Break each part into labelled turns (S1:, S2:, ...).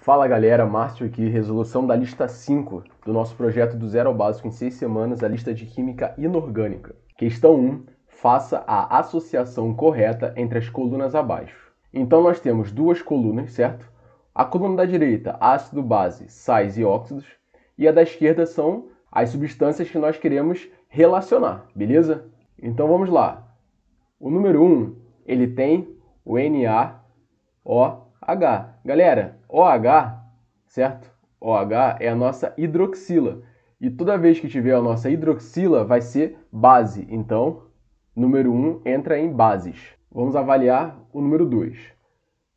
S1: Fala galera, Márcio aqui, resolução da lista 5 do nosso projeto do zero ao básico em 6 semanas, a lista de química inorgânica. Questão 1, faça a associação correta entre as colunas abaixo. Então nós temos duas colunas, certo? A coluna da direita, ácido, base, sais e óxidos, e a da esquerda são as substâncias que nós queremos relacionar, beleza? Então vamos lá. O número 1, ele tem o NaOH. Galera, OH, certo? OH é a nossa hidroxila. E toda vez que tiver a nossa hidroxila, vai ser base. Então, número 1 entra em bases. Vamos avaliar o número 2.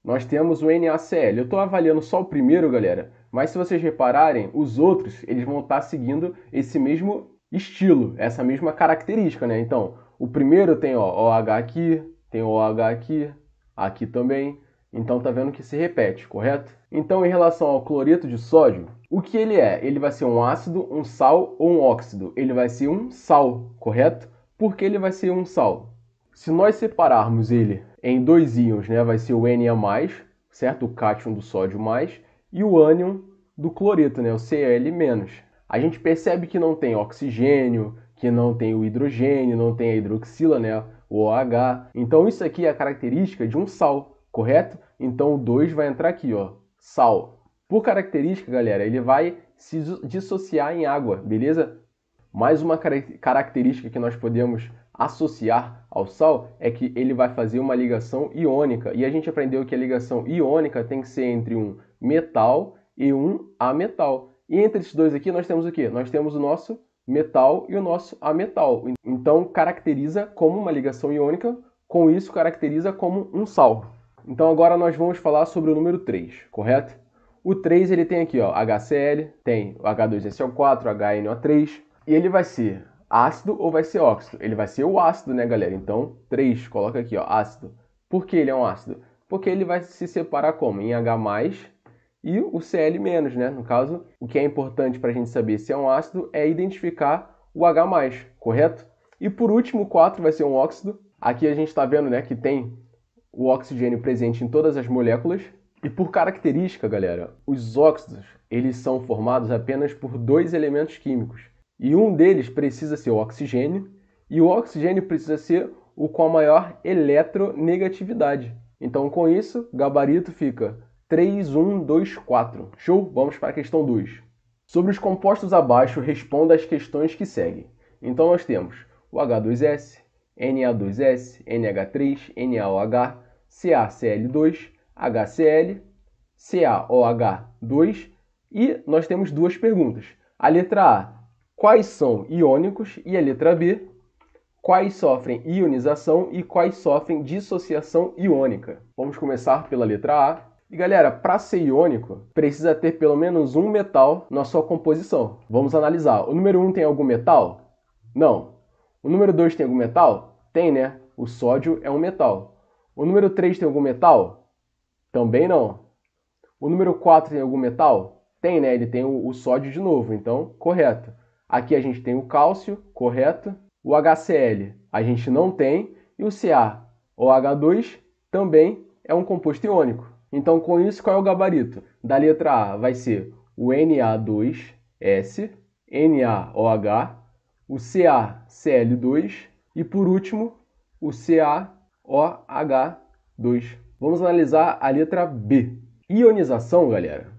S1: Nós temos o NaCl. Eu estou avaliando só o primeiro, galera. Mas se vocês repararem, os outros eles vão estar seguindo esse mesmo estilo, essa mesma característica, né? Então, o primeiro tem OH aqui, tem OH aqui, aqui também. Então tá vendo que se repete, correto? Então em relação ao cloreto de sódio, o que ele é? Ele vai ser um ácido, um sal ou um óxido? Ele vai ser um sal, correto? Por que ele vai ser um sal? Se nós separarmos ele em dois íons, né, vai ser o Na+, certo? O cátion do sódio mais, e o ânion do cloreto, né, o Cl-. A gente percebe que não tem oxigênio, que não tem o hidrogênio, não tem a hidroxila, né, o OH. Então isso aqui é a característica de um sal. Correto? Então o 2 vai entrar aqui, ó, sal. Por característica, galera, ele vai se dissociar em água, beleza? Mais uma característica que nós podemos associar ao sal é que ele vai fazer uma ligação iônica. E a gente aprendeu que a ligação iônica tem que ser entre um metal e um ametal. E entre esses dois aqui nós temos o quê? Nós temos o nosso metal e o nosso ametal. Então caracteriza como uma ligação iônica, com isso caracteriza como um sal. Então agora nós vamos falar sobre o número 3, correto? O 3 ele tem aqui, ó, HCl, tem o H2SO4, HNO3, e ele vai ser ácido ou vai ser óxido? Ele vai ser o ácido, né, galera? Então 3, coloca aqui, ó, ácido. Por que ele é um ácido? Porque ele vai se separar como? Em H+, e o Cl-, né? No caso, o que é importante para a gente saber se é um ácido é identificar o H+, correto? E por último, o 4 vai ser um óxido. Aqui a gente está vendo, né, que tem o oxigênio presente em todas as moléculas. E por característica, galera, os óxidos eles são formados apenas por dois elementos químicos. E um deles precisa ser o oxigênio, e o oxigênio precisa ser o com a maior eletronegatividade. Então, com isso, o gabarito fica 3, 1, 2, 4. Show? Vamos para a questão 2. Sobre os compostos abaixo, responda as questões que seguem. Então, nós temos o H2S, Na2S, NH3, NaOH, CaCl2, HCl, CaOH2 e nós temos duas perguntas. A letra A, quais são iônicos? E a letra B, quais sofrem ionização e quais sofrem dissociação iônica? Vamos começar pela letra A. E galera, para ser iônico, precisa ter pelo menos um metal na sua composição. Vamos analisar. O número 1 tem algum metal? Não. O número 2 tem algum metal? Tem, né? O sódio é um metal. O número 3 tem algum metal? Também não. O número 4 tem algum metal? Tem, né? Ele tem o sódio de novo, então, correto. Aqui a gente tem o cálcio, correto. O HCl a gente não tem. E o CaOH2 também é um composto iônico. Então, com isso, qual é o gabarito? Da letra A vai ser o Na2S, NaOH, o CaCl2 e, por último, o CaOH2. Vamos analisar a letra B. Ionização, galera,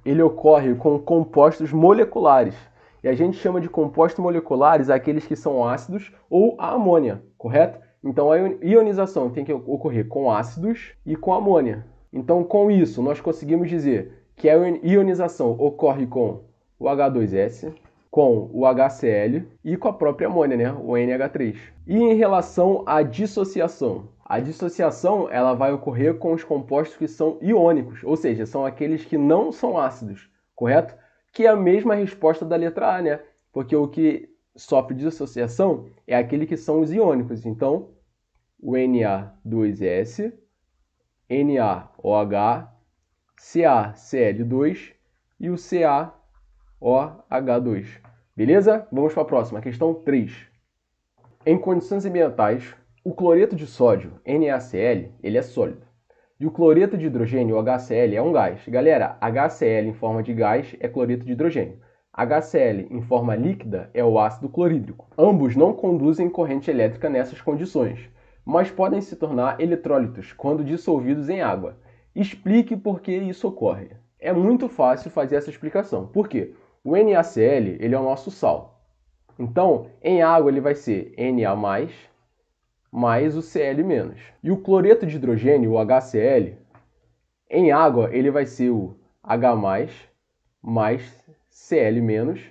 S1: ele ocorre com compostos moleculares. E a gente chama de compostos moleculares aqueles que são ácidos ou a amônia, correto? Então a ionização tem que ocorrer com ácidos e com amônia. Então com isso nós conseguimos dizer que a ionização ocorre com o H2S, com o HCl e com a própria amônia, né? O NH3. E em relação à dissociação? A dissociação ela vai ocorrer com os compostos que são iônicos, ou seja, são aqueles que não são ácidos, correto? Que é a mesma resposta da letra A, né? Porque o que sofre dissociação é aquele que são os iônicos. Então, o Na2S, NaOH, CaCl2 e o CaOH2. Beleza? Vamos para a próxima, questão 3. Em condições ambientais, o cloreto de sódio, NaCl, ele é sólido. E o cloreto de hidrogênio, o HCl, é um gás. Galera, HCl em forma de gás é cloreto de hidrogênio. HCl em forma líquida é o ácido clorídrico. Ambos não conduzem corrente elétrica nessas condições, mas podem se tornar eletrólitos quando dissolvidos em água. Explique por que isso ocorre. É muito fácil fazer essa explicação. Por quê? O NaCl ele é o nosso sal. Então, em água ele vai ser Na+, mais o Cl-. E o cloreto de hidrogênio, o HCl, em água ele vai ser o H+, mais Cl-,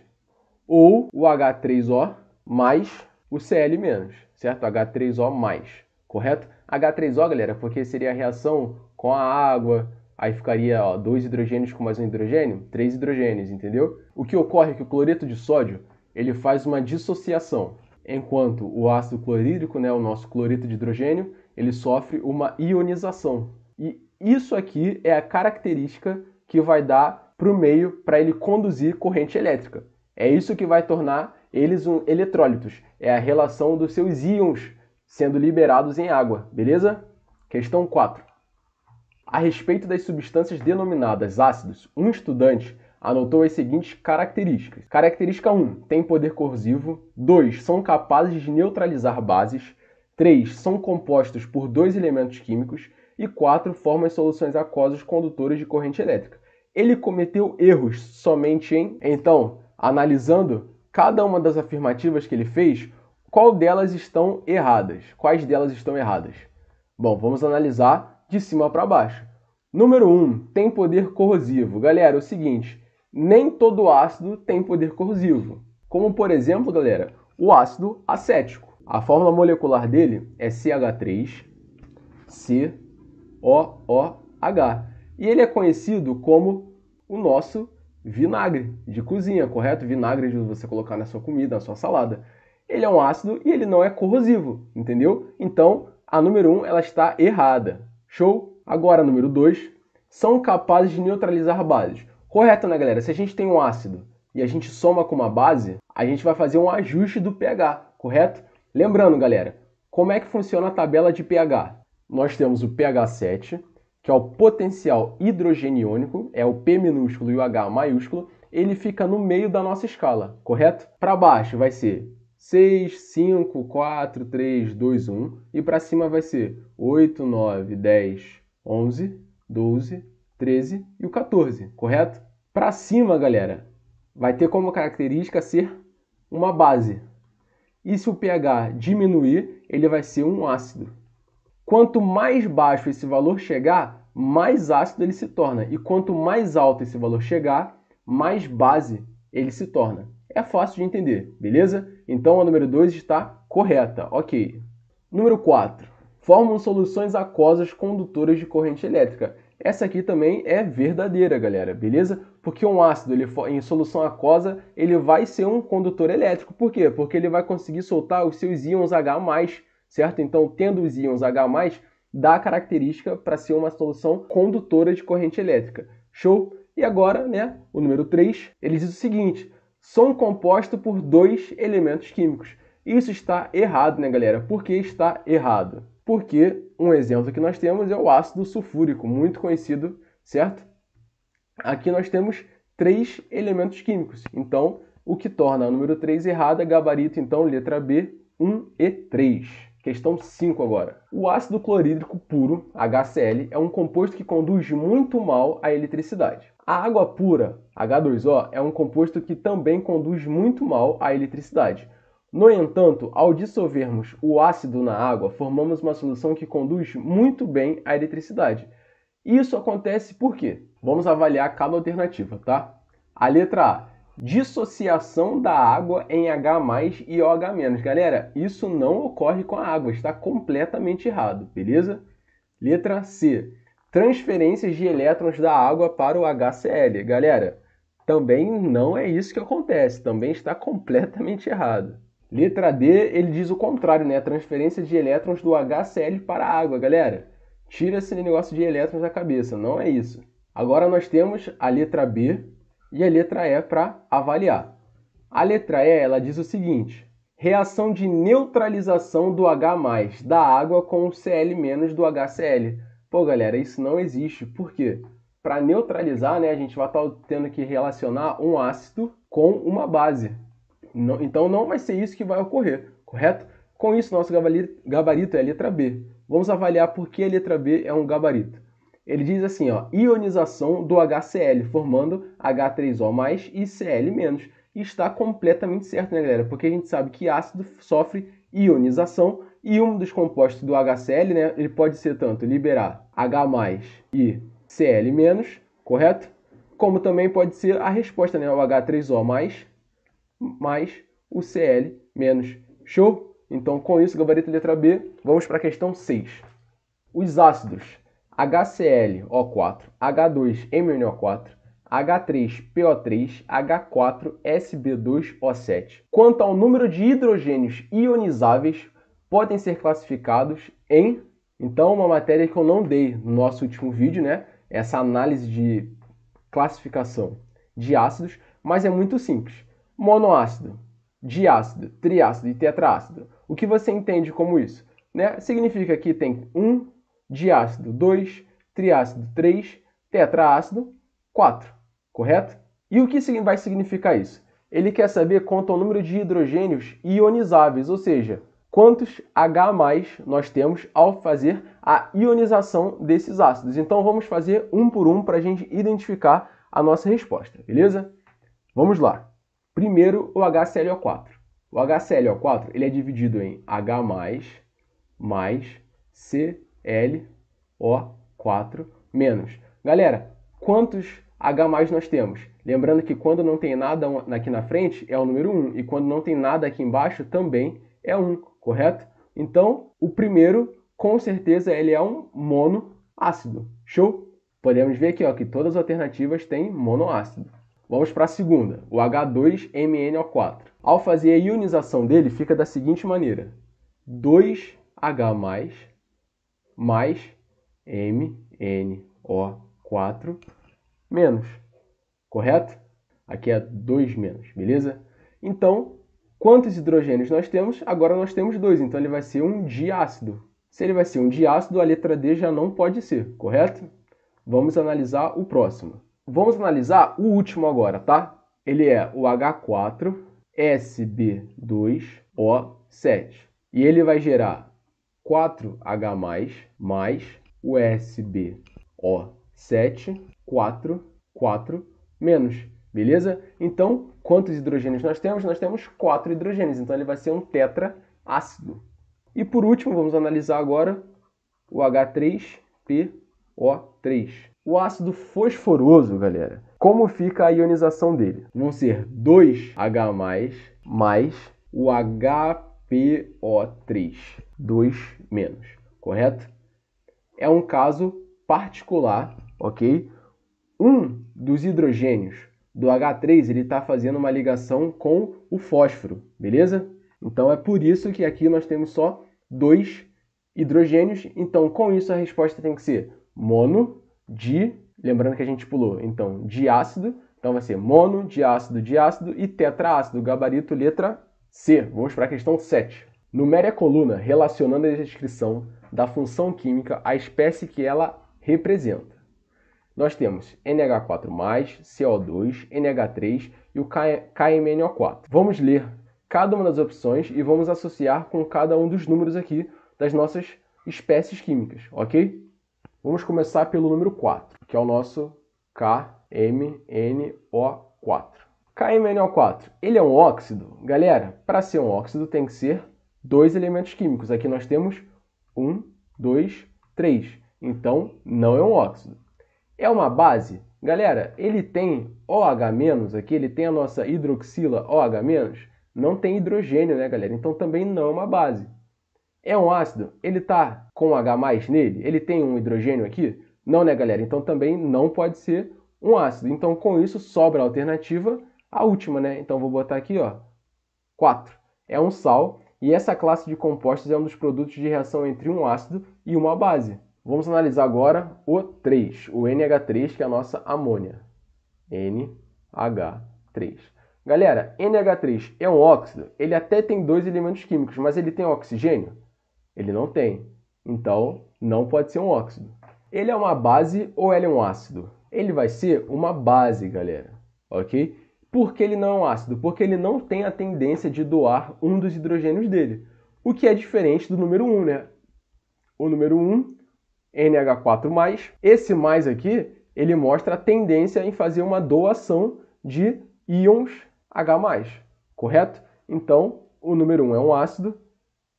S1: ou o H3O mais o Cl-, certo? H3O+, correto? H3O, galera, porque seria a reação com a água, aí ficaria 2 hidrogênios com mais um hidrogênio, 3 hidrogênios, entendeu? O que ocorre é que o cloreto de sódio ele faz uma dissociação, enquanto o ácido clorídrico, né, o nosso cloreto de hidrogênio, ele sofre uma ionização. E isso aqui é a característica que vai dar para o meio para ele conduzir corrente elétrica. É isso que vai tornar eles eletrólitos. É a relação dos seus íons sendo liberados em água, beleza? Questão 4. A respeito das substâncias denominadas ácidos, um estudante anotou as seguintes características. Característica 1, tem poder corrosivo. 2, são capazes de neutralizar bases. 3, são compostos por 2 elementos químicos. E 4, formam soluções aquosas condutoras de corrente elétrica. Ele cometeu erros somente em... Então, analisando cada uma das afirmativas que ele fez, qual delas estão erradas? Quais delas estão erradas? Bom, vamos analisar de cima para baixo. Número 1, tem poder corrosivo. Galera, é o seguinte, nem todo ácido tem poder corrosivo. Como, por exemplo, galera, o ácido acético. A fórmula molecular dele é CH3COOH. E ele é conhecido como o nosso vinagre de cozinha, correto? Vinagre de você colocar na sua comida, na sua salada. Ele é um ácido e ele não é corrosivo, entendeu? Então, a número 1 ela está errada. Show? Agora, número 2, são capazes de neutralizar bases. Correto, né, galera? Se a gente tem um ácido e a gente soma com uma base, a gente vai fazer um ajuste do pH, correto? Lembrando, galera, como é que funciona a tabela de pH? Nós temos o pH 7, que é o potencial hidrogeniônico, é o P minúsculo e o H maiúsculo, ele fica no meio da nossa escala, correto? Para baixo vai ser 6, 5, 4, 3, 2, 1. E para cima vai ser 8, 9, 10, 11, 12, 13 e o 14, correto? Para cima, galera, vai ter como característica ser uma base. E se o pH diminuir, ele vai ser um ácido. Quanto mais baixo esse valor chegar, mais ácido ele se torna. E quanto mais alto esse valor chegar, mais base ele se torna. É fácil de entender, beleza? Então a número 2 está correta, ok. Número 4. Formam soluções aquosas condutoras de corrente elétrica. Essa aqui também é verdadeira, galera, beleza? Porque um ácido em solução aquosa, ele vai ser um condutor elétrico. Por quê? Porque ele vai conseguir soltar os seus íons H+, certo? Então, tendo os íons H+, dá a característica para ser uma solução condutora de corrente elétrica. Show? E agora, né, o número 3, ele diz o seguinte: são compostos por 2 elementos químicos. Isso está errado, né, galera? Por que está errado? Porque um exemplo que nós temos é o ácido sulfúrico, muito conhecido, certo? Aqui nós temos 3 elementos químicos. Então, o que torna a número 3 errada, gabarito, então, letra B, 1 e 3. Questão 5 agora. O ácido clorídrico puro, HCl, é um composto que conduz muito mal a eletricidade. A água pura, H2O, é um composto que também conduz muito mal a eletricidade. No entanto, ao dissolvermos o ácido na água, formamos uma solução que conduz muito bem a eletricidade. Isso acontece por quê? Vamos avaliar cada alternativa, tá? A letra A, dissociação da água em H+ e OH-. Galera, isso não ocorre com a água, está completamente errado, beleza? Letra C, transferências de elétrons da água para o HCl. Galera, também não é isso que acontece, também está completamente errado. Letra D, ele diz o contrário, né? Transferência de elétrons do HCl para a água. Galera, tira esse negócio de elétrons da cabeça, não é isso. Agora nós temos a letra B e a letra E para avaliar. A letra E, ela diz o seguinte: reação de neutralização do H+ da água com o Cl- do HCl. Pô, galera, isso não existe. Por quê? Para neutralizar, né, a gente vai estar tendo que relacionar um ácido com uma base. Então não vai ser isso que vai ocorrer, correto? Com isso, nosso gabarito é a letra B. Vamos avaliar por que a letra B é um gabarito. Ele diz assim, ó, ionização do HCl, formando H3O+, e Cl-. E está completamente certo, né, galera? Porque a gente sabe que ácido sofre ionização e um dos compostos do HCl, né, ele pode ser tanto liberar H+ e Cl-, correto? Como também pode ser a resposta, né, o H3O+, mais o Cl-. Show? Então, com isso, gabarito letra B, vamos para a questão 6. Os ácidos HClO4, H2MnO4, H3PO3, H4SB2O7. Quanto ao número de hidrogênios ionizáveis, podem ser classificados em... Então, uma matéria que eu não dei no nosso último vídeo, né? Essa análise de classificação de ácidos, mas é muito simples. Monoácido, diácido, triácido e tetraácido. O que você entende como isso? Né? Significa que tem 1 diácido, 2, triácido, 3, tetraácido, 4, correto? E o que vai significar isso? Ele quer saber quanto ao número de hidrogênios ionizáveis, ou seja, quantos H+ nós temos ao fazer a ionização desses ácidos. Então vamos fazer um por um para a gente identificar a nossa resposta, beleza? Vamos lá. Primeiro, o HClO4. O HClO4 ele é dividido em H+, mais Cl-O4 menos. Galera, quantos H+ nós temos? Lembrando que quando não tem nada aqui na frente é o número 1 e quando não tem nada aqui embaixo também é 1, correto? Então, o primeiro, com certeza, ele é um monoácido. Show? Podemos ver aqui ó, que todas as alternativas têm monoácido. Vamos para a segunda, o H2MnO4. Ao fazer a ionização dele, fica da seguinte maneira. 2H+, mais MnO4 menos. Correto? Aqui é 2 menos, beleza? Então, quantos hidrogênios nós temos? Agora nós temos 2, então ele vai ser um diácido. Se ele vai ser um diácido, a letra D já não pode ser, correto? Vamos analisar o próximo. Vamos analisar o último agora, tá? Ele é o H4SB2O7. E ele vai gerar 4H+, mais o SbO7, 4 menos. Beleza? Então, quantos hidrogênios nós temos? Nós temos 4 hidrogênios. Então, ele vai ser um tetraácido. E por último, vamos analisar agora o H3PO3. O ácido fosforoso, galera, como fica a ionização dele? Vão ser 2H+, mais o HPO3, 2 menos, correto? É um caso particular, ok? Um dos hidrogênios do H3, ele está fazendo uma ligação com o fósforo, beleza? Então é por isso que aqui nós temos só 2 hidrogênios. Então com isso a resposta tem que ser mono, lembrando que a gente pulou, então diácido. Então vai ser mono, diácido, diácido e tetraácido, gabarito letra C. Vamos para a questão 7. Numere a coluna relacionando a descrição da função química à espécie que ela representa. Nós temos NH4+, CO2, NH3 e o KMNO4. Vamos ler cada uma das opções e vamos associar com cada um dos números aqui das nossas espécies químicas, ok? Vamos começar pelo número 4, que é o nosso KMNO4. KMNO4, ele é um óxido? Galera, para ser um óxido tem que ser 2 elementos químicos. Aqui nós temos 1, 2, 3. Então, não é um óxido. É uma base? Galera, ele tem OH-, aqui ele tem a nossa hidroxila OH-, não tem hidrogênio, né, galera? Então também não é uma base. É um ácido? Ele está com H+ nele? Ele tem um hidrogênio aqui? Não, né, galera? Então também não pode ser um ácido. Então com isso sobra a alternativa, a última, né? Então vou botar aqui, ó, 4. É um sal e essa classe de compostos é um dos produtos de reação entre um ácido e uma base. Vamos analisar agora o 3, o NH3, que é a nossa amônia. NH3. Galera, NH3 é um óxido? Ele até tem 2 elementos químicos, mas ele tem oxigênio? Ele não tem. Então, não pode ser um óxido. ele é uma base ou ele é um ácido? Ele vai ser uma base, galera, ok? Por que ele não é um ácido? Porque ele não tem a tendência de doar um dos hidrogênios dele, o que é diferente do número 1, né? O número 1, NH4+, esse mais aqui, ele mostra a tendência em fazer uma doação de íons H+, correto? Então, o número 1 é um ácido.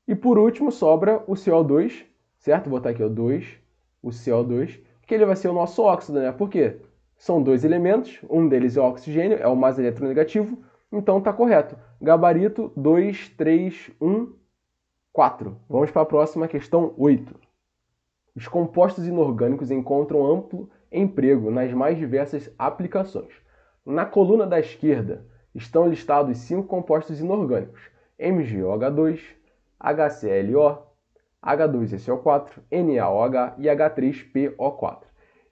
S1: E por último, sobra o CO2, certo? Vou botar aqui o 2, o CO2, que ele vai ser o nosso óxido, né? Por quê? São dois elementos, um deles é o oxigênio, é o mais eletronegativo, então tá correto. Gabarito 2, 3, 1, 4. Vamos para a próxima questão 8. Os compostos inorgânicos encontram amplo emprego nas mais diversas aplicações. Na coluna da esquerda estão listados 5 compostos inorgânicos: MgOH2, HClO, H2SO4, NaOH e H3PO4.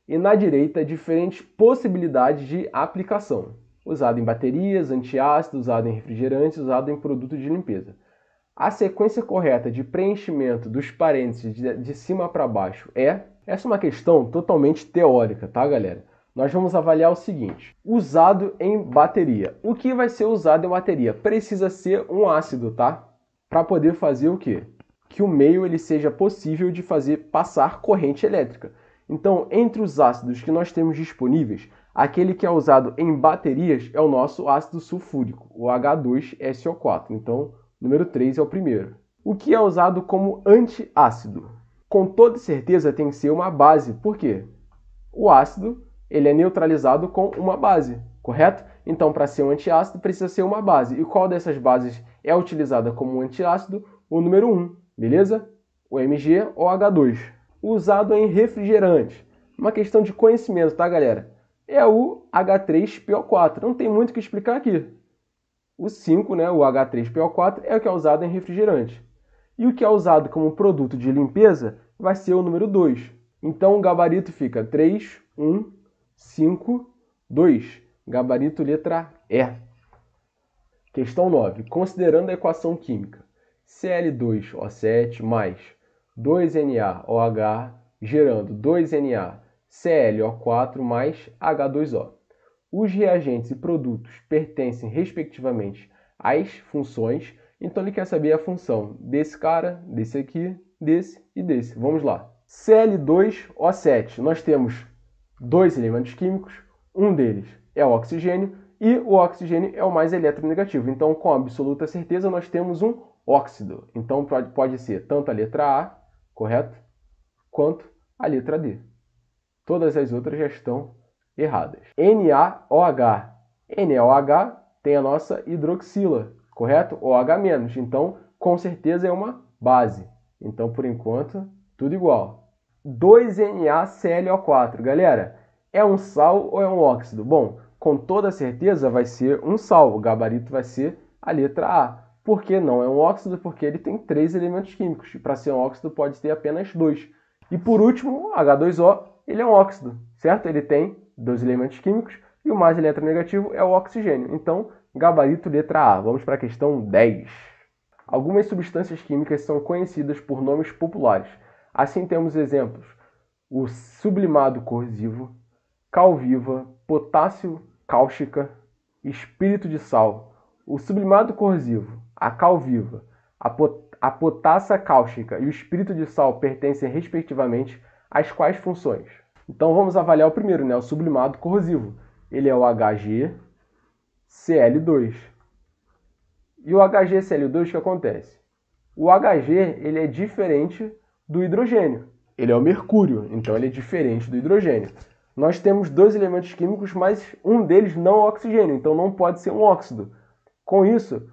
S1: E na direita, diferentes possibilidades de aplicação. Usado em baterias, antiácido, usado em refrigerantes, usado em produtos de limpeza. A sequência correta de preenchimento dos parênteses de cima para baixo é... Essa é uma questão totalmente teórica, tá, galera? Nós vamos avaliar o seguinte: usado em bateria. O que vai ser usado em bateria? Precisa ser um ácido, tá? Para poder fazer o quê? Que o meio ele seja possível de fazer passar corrente elétrica. Então, entre os ácidos que nós temos disponíveis, aquele que é usado em baterias é o nosso ácido sulfúrico, o H2SO4. Então, número 3 é o primeiro. O que é usado como antiácido? Com toda certeza tem que ser uma base. Por quê? O ácido ele é neutralizado com uma base, correto? Então, para ser um antiácido, precisa ser uma base. E qual dessas bases é utilizada como um antiácido? O número 1, beleza? O MgOH2. Usado em refrigerante. Uma questão de conhecimento, tá, galera? É o H3PO4. Não tem muito o que explicar aqui. O 5, né, o H3PO4, é o que é usado em refrigerante. E o que é usado como produto de limpeza vai ser o número 2. Então, o gabarito fica 3, 1, 5, 2. Gabarito letra E. Questão 9. Considerando a equação química Cl2O7 mais 2NaOH gerando 2NaClO4 mais H2O. Os reagentes e produtos pertencem, respectivamente, às funções. Então, ele quer saber a função desse cara, desse aqui, desse e desse. Vamos lá. Cl2O7. Nós temos dois elementos químicos. Um deles é o oxigênio e o oxigênio é o mais eletronegativo. Então, com absoluta certeza, nós temos um óxido. Então, pode ser tanto a letra A, correto? Quanto a letra D. Todas as outras já estão erradas. NaOH. NaOH tem a nossa hidroxila, correto? OH-. Então, com certeza é uma base. Então, por enquanto, tudo igual. 2NaClO4. Galera, é um sal ou é um óxido? Bom, com toda certeza vai ser um sal. O gabarito vai ser a letra A. Por que não é um óxido? Porque ele tem 3 elementos químicos. E para ser um óxido pode ter apenas 2. E por último, H2O, ele é um óxido, certo? Ele tem 2 elementos químicos e o mais eletronegativo é o oxigênio. Então, gabarito letra A. Vamos para a questão 10. Algumas substâncias químicas são conhecidas por nomes populares. Assim temos exemplos: o sublimado corrosivo, cal viva, potássio cáustica, espírito de sal. O sublimado corrosivo, a cal viva, a potassa cáustica e o espírito de sal pertencem, respectivamente, às quais funções? Então vamos avaliar o primeiro, né? O sublimado corrosivo. Ele é o HgCl2. E o HgCl2, o que acontece? O Hg ele é diferente do hidrogênio. Ele é o mercúrio, então ele é diferente do hidrogênio. Nós temos 2 elementos químicos, mas um deles não é oxigênio, então não pode ser um óxido. Com isso,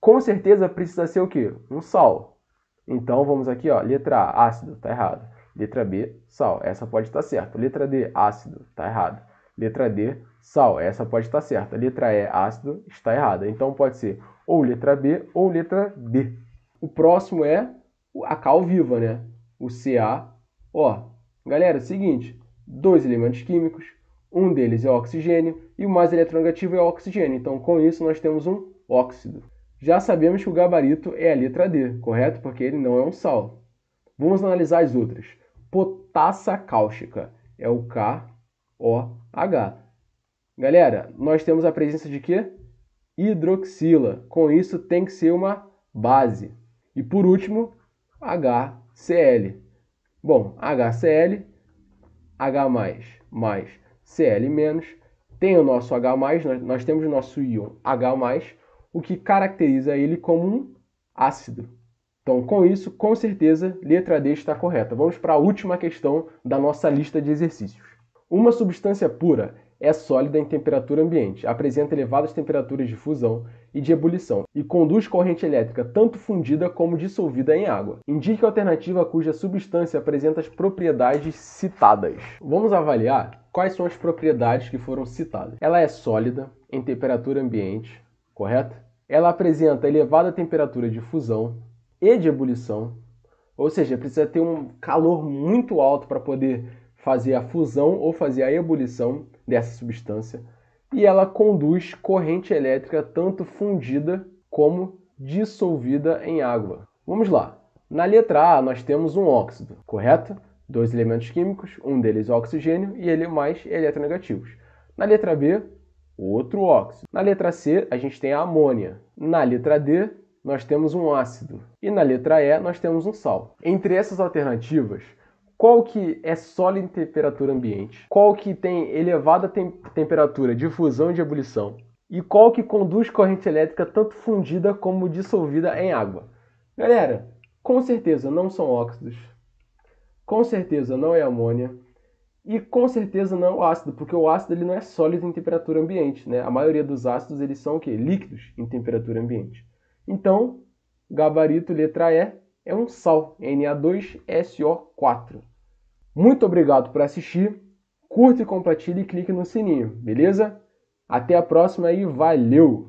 S1: com certeza precisa ser o quê? Um sal. Então vamos aqui, ó, letra A, ácido, está errado. Letra B, sal, essa pode estar certa. Letra D, ácido, está errado. Letra D, sal, essa pode estar certa. Letra E, ácido, está errada. Então pode ser ou letra B ou letra D. O próximo é a cal viva, né? O CaO. Galera, é o seguinte, 2 elementos químicos, um deles é o oxigênio e o mais eletronegativo é o oxigênio. Então, com isso, nós temos um óxido. Já sabemos que o gabarito é a letra D, correto? Porque ele não é um sal. Vamos analisar as outras. potassa cáustica, é o KOH. Galera, nós temos a presença de quê? Hidroxila. Com isso tem que ser uma base. E por último, HCl. Bom, HCl, H+, mais Cl-, tem o nosso H+, nós temos o nosso íon H+, o que caracteriza ele como um ácido. Então, com isso, com certeza, letra D está correta. Vamos para a última questão da nossa lista de exercícios. Uma substância pura é sólida em temperatura ambiente, apresenta elevadas temperaturas de fusão e de ebulição e conduz corrente elétrica tanto fundida como dissolvida em água. Indique a alternativa cuja substância apresenta as propriedades citadas. Vamos avaliar quais são as propriedades que foram citadas. Ela é sólida em temperatura ambiente, correto? Ela apresenta elevada temperatura de fusão e de ebulição, ou seja, precisa ter um calor muito alto para poder fazer a fusão ou fazer a ebulição dessa substância, e ela conduz corrente elétrica tanto fundida como dissolvida em água. Vamos lá. Na letra A nós temos um óxido, correto? Dois elementos químicos, um deles oxigênio e ele mais eletronegativos. Na letra B, outro óxido. Na letra C a gente tem a amônia. Na letra D nós temos um ácido. E na letra E nós temos um sal. Entre essas alternativas, qual que é sólido em temperatura ambiente? Qual que tem elevada temperatura de fusão e de ebulição? E qual que conduz corrente elétrica tanto fundida como dissolvida em água? Galera, com certeza não são óxidos. Com certeza não é amônia. E com certeza não é o ácido, porque o ácido ele não é sólido em temperatura ambiente, né? A maioria dos ácidos eles são o quê? Líquidos em temperatura ambiente. Então, gabarito letra E é um sal, Na2SO4. Muito obrigado por assistir, curta e compartilhe e clique no sininho, beleza? Até a próxima e valeu!